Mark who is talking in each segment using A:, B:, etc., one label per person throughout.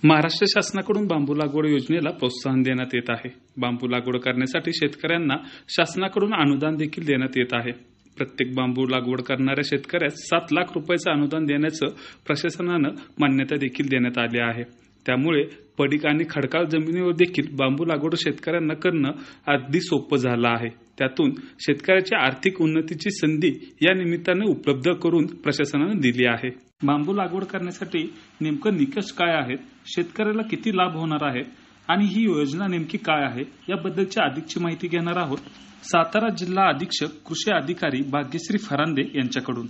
A: महाराष्ट्र शासनाकडून बांबू लागवड योजनेला प्रोत्साहन देण्यात येत आहे। बांबू लागवड करण्यासाठी शेतकऱ्यांना शासनाकडून अनुदान देखील देण्यात येत आहे। प्रत्येक बांबू लागवड करणाऱ्या शेतकऱ्यास 7 लाख रुपयाचं अनुदान देण्याचं प्रशासनानं मान्यता देखील देण्यात आली आहे। त्यामुळे पडीक आणि खडकाळ जमिनीवर देखील बांबू लागवड शेतकऱ्यांना करणं अगदी सोपं झालं आहे। त्यातून शेतकऱ्याच्या आर्थिक उन्नतीची संधी या निमित्ताने उपलब्ध करून प्रशासनाने दिली आहे। बांबू लागवड करण्यासाठी नेमकं निकष काय आहेत, शेतकऱ्याला किती लाभ होणार आहे आणि ही योजना नेमकी काय आहे याबद्दलची अधिकची माहिती घेणार आहोत सातारा जिल्हा अधीक्षक कृषी अधिकारी भाग्यश्री फरांदे यांच्याकडून।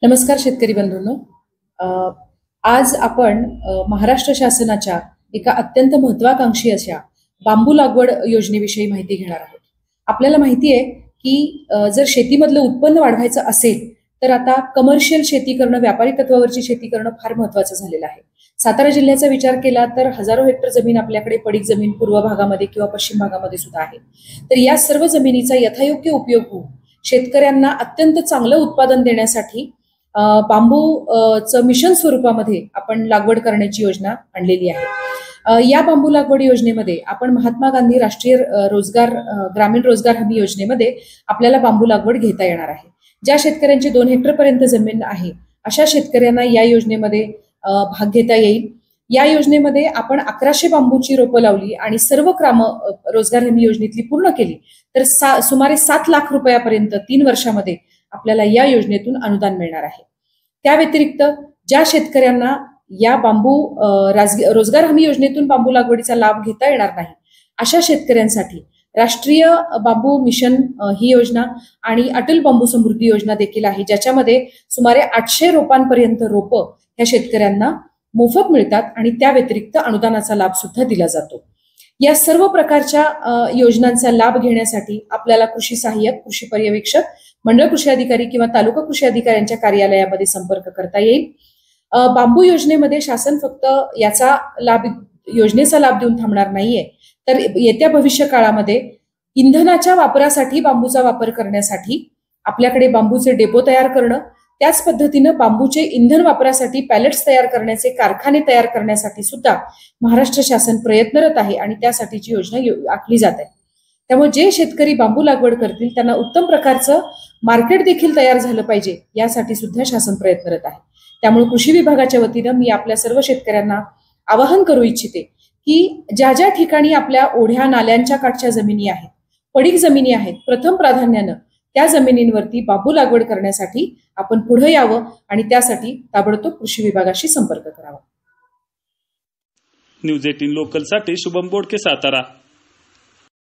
B: नमस्कार शेतकरी बंधूंनो, आज आपण महाराष्ट्र शासनाच्या एका अत्यंत महत्त्वाकांक्षी अशा बांबू लागवड योजनेविषयी माहिती घेणार आहोत। आपल्याला माहिती आहे की जर शेतीमधलं उत्पन्न वाढवायचं असेल तर आता कमर्शियल शेती करणं, व्यापारी तत्वावरची शेती करणं फार महत्त्वाचं झालेलं आहे। सातारा जिल्ह्याचा विचार केला तर हजारो हेक्टर जमीन आपल्याकडे पडीक जमीन पूर्व भागामध्ये किंवा पश्चिम भागामध्ये सुद्धा आहे। तर या सर्व जमिनीचा यथायोग्य उपयोग होऊन शेतकऱ्यांना अत्यंत चांगलं उत्पादन देण्यासाठी बांबूचं मिशन स्वरूपामध्ये आपण लागवड करण्याची योजना आणलेली आहे। या बांबू लागवड योजनेमध्ये आपण महात्मा गांधी राष्ट्रीय ग्रामीण रोजगार हमी योजनेमध्ये आपल्याला बांबू लागवड घेता येणार आहे। ज्या शेतकऱ्यांची 2 हेक्टर पर्यंत जमीन आहे अशा शेतकऱ्यांना या योजनेमध्ये भाग घेता येईल। या योजनेमध्ये आपण 1100 बांबूची रोपं लावली आणि सर्व कामं रोजगार हमी योजनेतली पूर्ण केली तर सुमारे 7 लाख रुपयापर्यंत 3 वर्षामध्ये आपल्याला या योजनेतून अनुदान मिळणार आहे। त्या व्यतिरिक्त ज्या शेतकऱ्यांना या बांबू रोजगार हमी योजनेतून बांबू लागवडीचा लाभ घेता येणार नाही अशा शेतकऱ्यांसाठी राष्ट्रीय बांबू मिशन ही योजना आणि अटल बांबू समृद्धी योजना देखील आहे, ज्याच्यामध्ये सुमारे 800 रोपांपर्यंत रोपं ह्या शेतकऱ्यांना मोफत मिळतात आणि त्या व्यतिरिक्त अनुदानाचा लाभ सुद्धा दिला जातो। या सर्व प्रकारच्या योजनांचा लाभ घेण्यासाठी आपल्याला कृषी सहाय्यक, कृषी पर्यवेक्षक, मंडळ कृषी अधिकारी किंवा तालुका कृषी अधिकाऱ्यांच्या कार्यालयामध्ये संपर्क करता येईल। बांबू योजनेमध्ये शासन फक्त योजनेचा लाभ देऊन थांबणार नाहीये, तर येत्या भविष्य काळामध्ये इंधनाच्या वापरासाठी बांबूचा वापर करण्यासाठी आपल्याकडे बांबूचे डेपो तयार करणं, त्याच पद्धतीनं बांबूचे इंधन वापरासाठी पॅलेट्स तयार करण्याचे कारखाने तयार करण्यासाठी सुद्धा महाराष्ट्र शासन प्रयत्नरत आहे आणि त्यासाठीची योजना आखली जात आहे। त्यामुळे जे शेतकरी बांबू लागवड करतील त्यांना उत्तम प्रकारचं मार्केट देखील तयार झालं पाहिजे यासाठी सुद्धा शासन प्रयत्नरत आहे। त्यामुळे कृषी विभागाच्या वतीनं मी आपल्या सर्व शेतकऱ्यांना आवाहन करू इच्छिते की ज्या ज्या ठिकाणी आपल्या ओढ्या नाल्यांच्या काठच्या जमिनी आहेत, पडीक जमिनी आहेत, प्रथम प्राधान्यानं त्या जमिनींवरती बांबू लागवड करण्यासाठी आपण पुढे यावं आणि त्यासाठी ताबडतोब कृषी विभागाशी संपर्क करावा।
A: न्यूज 18 लोकलसाठी शुभम बोडके, सातारा।